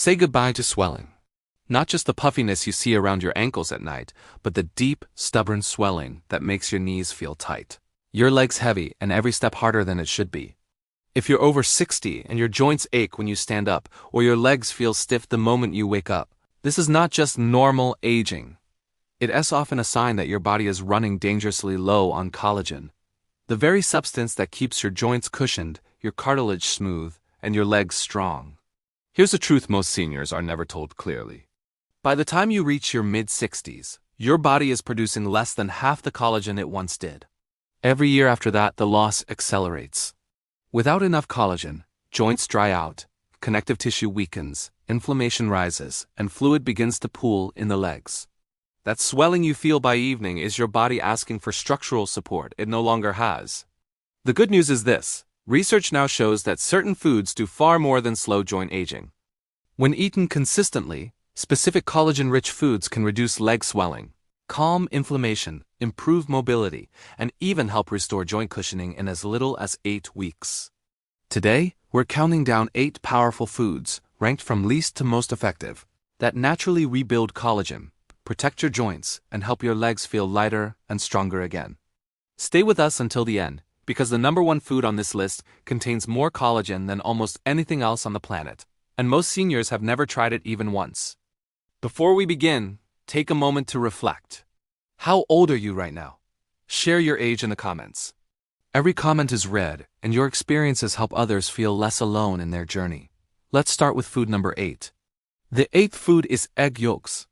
Say goodbye to swelling. Not just the puffiness you see around your ankles at night, but the deep, stubborn swelling that makes your knees feel tight. Your legs heavy and every step harder than it should be. If you're over 60 and your joints ache when you stand up, or your legs feel stiff the moment you wake up, this is not just normal aging. It is often a sign that your body is running dangerously low on collagen, the very substance that keeps your joints cushioned, your cartilage smooth, and your legs strong. Here's a truth most seniors are never told clearly. By the time you reach your mid-60s, your body is producing less than half the collagen it once did. Every year after that, the loss accelerates. Without enough collagen, joints dry out, connective tissue weakens, inflammation rises, and fluid begins to pool in the legs. That swelling you feel by evening is your body asking for structural support it no longer has. The good news is this: research now shows that certain foods do far more than slow joint aging. When eaten consistently, specific collagen-rich foods can reduce leg swelling, calm inflammation, improve mobility, and even help restore joint cushioning in as little as 8 weeks. Today, we're counting down 8 powerful foods, ranked from least to most effective, that naturally rebuild collagen, protect your joints, and help your legs feel lighter and stronger again. Stay with us until the end, because the number 1 food on this list contains more collagen than almost anything else on the planet, and most seniors have never tried it even once. Before we begin, take a moment to reflect. How old are you right now? Share your age in the comments. Every comment is read, and your experiences help others feel less alone in their journey. Let's start with food number 8. The 8th food is egg yolks.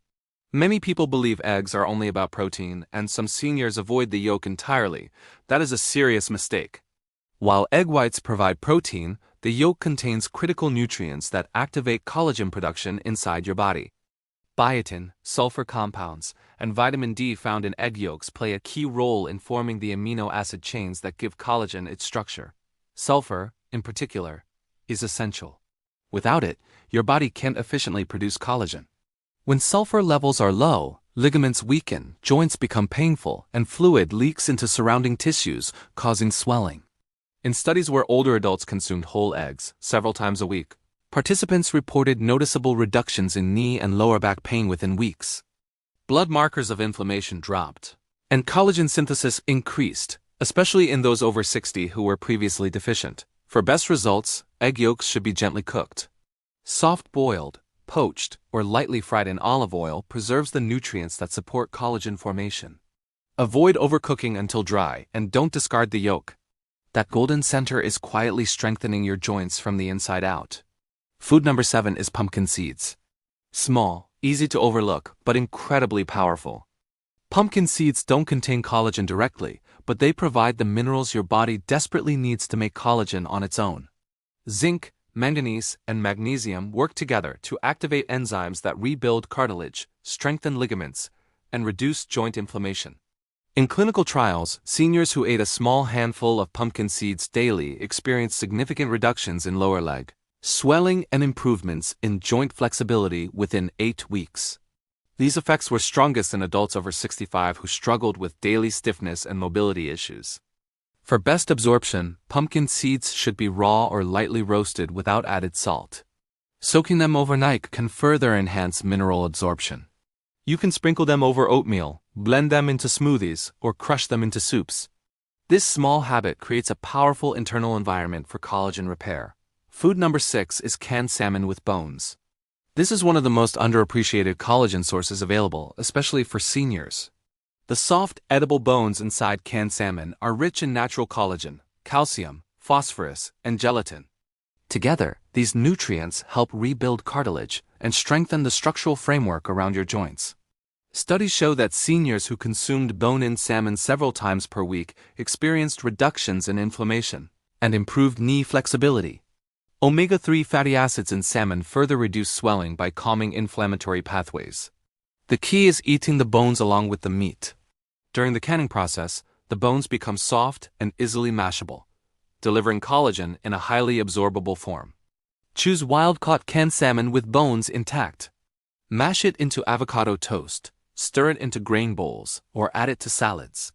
Many people believe eggs are only about protein, and some seniors avoid the yolk entirely. That is a serious mistake. While egg whites provide protein, the yolk contains critical nutrients that activate collagen production inside your body. Biotin, sulfur compounds, and vitamin D found in egg yolks play a key role in forming the amino acid chains that give collagen its structure. Sulfur, in particular, is essential. Without it, your body can't efficiently produce collagen. When sulfur levels are low, ligaments weaken, joints become painful, and fluid leaks into surrounding tissues, causing swelling. In studies where older adults consumed whole eggs several times a week, participants reported noticeable reductions in knee and lower back pain within weeks. Blood markers of inflammation dropped, and collagen synthesis increased, especially in those over 60 who were previously deficient. For best results, egg yolks should be gently cooked. Soft-boiled, poached, or lightly fried in olive oil preserves the nutrients that support collagen formation. Avoid overcooking until dry, and don't discard the yolk. That golden center is quietly strengthening your joints from the inside out. Food number 7 is pumpkin seeds. Small, easy to overlook, but incredibly powerful. Pumpkin seeds don't contain collagen directly, but they provide the minerals your body desperately needs to make collagen on its own. Zinc, manganese, and magnesium work together to activate enzymes that rebuild cartilage, strengthen ligaments, and reduce joint inflammation. In clinical trials, seniors who ate a small handful of pumpkin seeds daily experienced significant reductions in lower leg swelling and improvements in joint flexibility within 8 weeks. These effects were strongest in adults over 65 who struggled with daily stiffness and mobility issues. For best absorption, pumpkin seeds should be raw or lightly roasted without added salt. Soaking them overnight can further enhance mineral absorption. You can sprinkle them over oatmeal, blend them into smoothies, or crush them into soups. This small habit creates a powerful internal environment for collagen repair. Food number 6 is canned salmon with bones. This is one of the most underappreciated collagen sources available, especially for seniors. The soft, edible bones inside canned salmon are rich in natural collagen, calcium, phosphorus, and gelatin. Together, these nutrients help rebuild cartilage and strengthen the structural framework around your joints. Studies show that seniors who consumed bone-in salmon several times per week experienced reductions in inflammation and improved knee flexibility. Omega-3 fatty acids in salmon further reduce swelling by calming inflammatory pathways. The key is eating the bones along with the meat. During the canning process, the bones become soft and easily mashable, delivering collagen in a highly absorbable form. Choose wild-caught canned salmon with bones intact. Mash it into avocado toast, stir it into grain bowls, or add it to salads.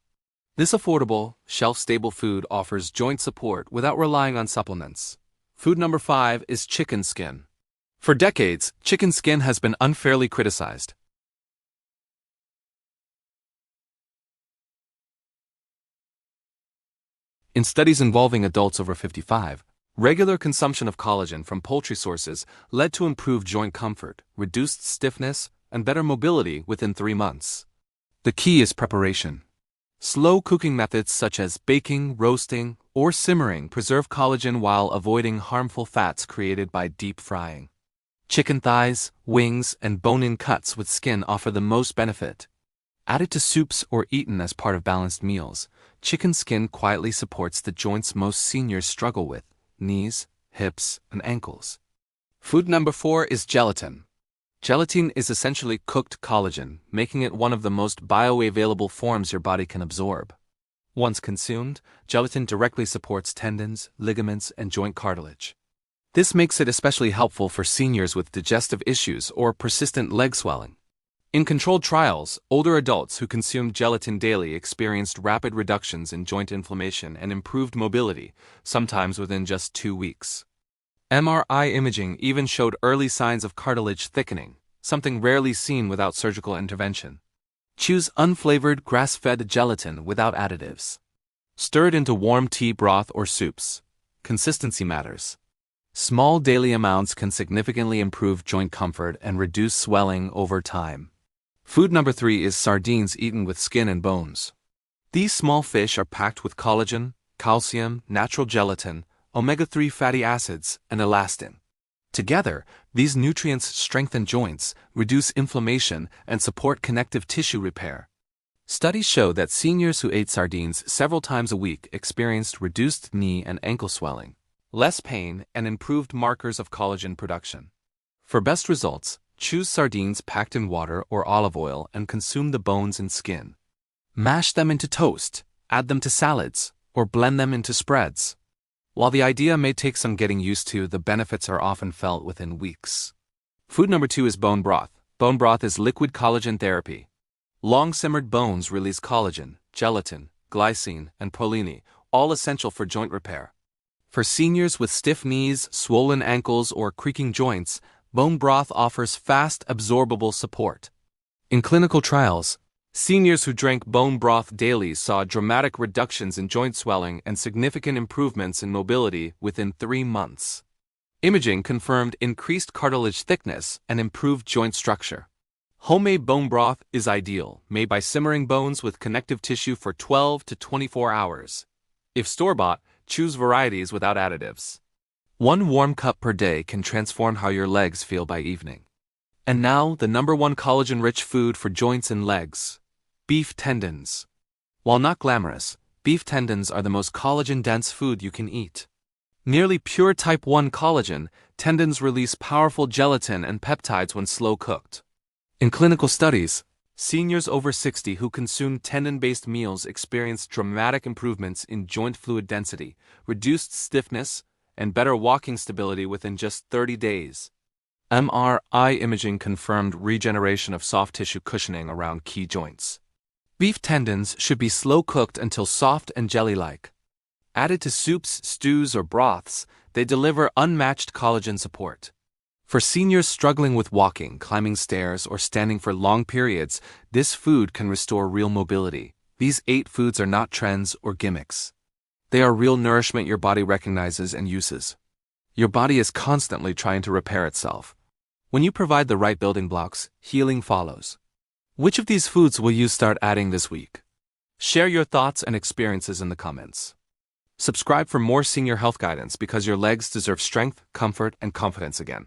This affordable, shelf-stable food offers joint support without relying on supplements. Food number 5 is chicken skin. For decades, chicken skin has been unfairly criticized. In studies involving adults over 55, regular consumption of collagen from poultry sources led to improved joint comfort, reduced stiffness, and better mobility within 3 months. The key is preparation. Slow cooking methods such as baking, roasting, or simmering preserve collagen while avoiding harmful fats created by deep frying. Chicken thighs, wings, and bone-in cuts with skin offer the most benefit. Added to soups or eaten as part of balanced meals, chicken skin quietly supports the joints most seniors struggle with: knees, hips, and ankles. Food number 4 is gelatin. Gelatin is essentially cooked collagen, making it one of the most bioavailable forms your body can absorb. Once consumed, gelatin directly supports tendons, ligaments, and joint cartilage. This makes it especially helpful for seniors with digestive issues or persistent leg swelling. In controlled trials, older adults who consumed gelatin daily experienced rapid reductions in joint inflammation and improved mobility, sometimes within just 2 weeks. MRI imaging even showed early signs of cartilage thickening, something rarely seen without surgical intervention. Choose unflavored, grass-fed gelatin without additives. Stir it into warm tea, broth, or soups. Consistency matters. Small daily amounts can significantly improve joint comfort and reduce swelling over time. Food number 3 is sardines eaten with skin and bones. These small fish are packed with collagen, calcium, natural gelatin, omega-3 fatty acids, and elastin. Together, these nutrients strengthen joints, reduce inflammation, and support connective tissue repair. Studies show that seniors who ate sardines several times a week experienced reduced knee and ankle swelling, less pain, and improved markers of collagen production. For best results, choose sardines packed in water or olive oil and consume the bones and skin. Mash them into toast, add them to salads, or blend them into spreads. While the idea may take some getting used to, the benefits are often felt within weeks. Food number 2 is bone broth. Bone broth is liquid collagen therapy. Long-simmered bones release collagen, gelatin, glycine, and proline, all essential for joint repair. For seniors with stiff knees, swollen ankles, or creaking joints, bone broth offers fast, absorbable support. In clinical trials, seniors who drank bone broth daily saw dramatic reductions in joint swelling and significant improvements in mobility within 3 months. Imaging confirmed increased cartilage thickness and improved joint structure. Homemade bone broth is ideal, made by simmering bones with connective tissue for 12 to 24 hours. If store-bought, choose varieties without additives. 1 warm cup per day can transform how your legs feel by evening. And now, the number 1 collagen-rich food for joints and legs: beef tendons. While not glamorous, beef tendons are the most collagen-dense food you can eat. Nearly pure type 1 collagen, tendons release powerful gelatin and peptides when slow cooked. In clinical studies, seniors over 60 who consumed tendon-based meals experienced dramatic improvements in joint fluid density, reduced stiffness, and better walking stability within just 30 days. MRI imaging confirmed regeneration of soft tissue cushioning around key joints. Beef tendons should be slow cooked until soft and jelly-like. Added to soups, stews, or broths, they deliver unmatched collagen support. For seniors struggling with walking, climbing stairs, or standing for long periods, this food can restore real mobility. These 8 foods are not trends or gimmicks. They are real nourishment your body recognizes and uses. Your body is constantly trying to repair itself. When you provide the right building blocks, healing follows. Which of these foods will you start adding this week? Share your thoughts and experiences in the comments. Subscribe for more senior health guidance because your legs deserve strength, comfort, and confidence again.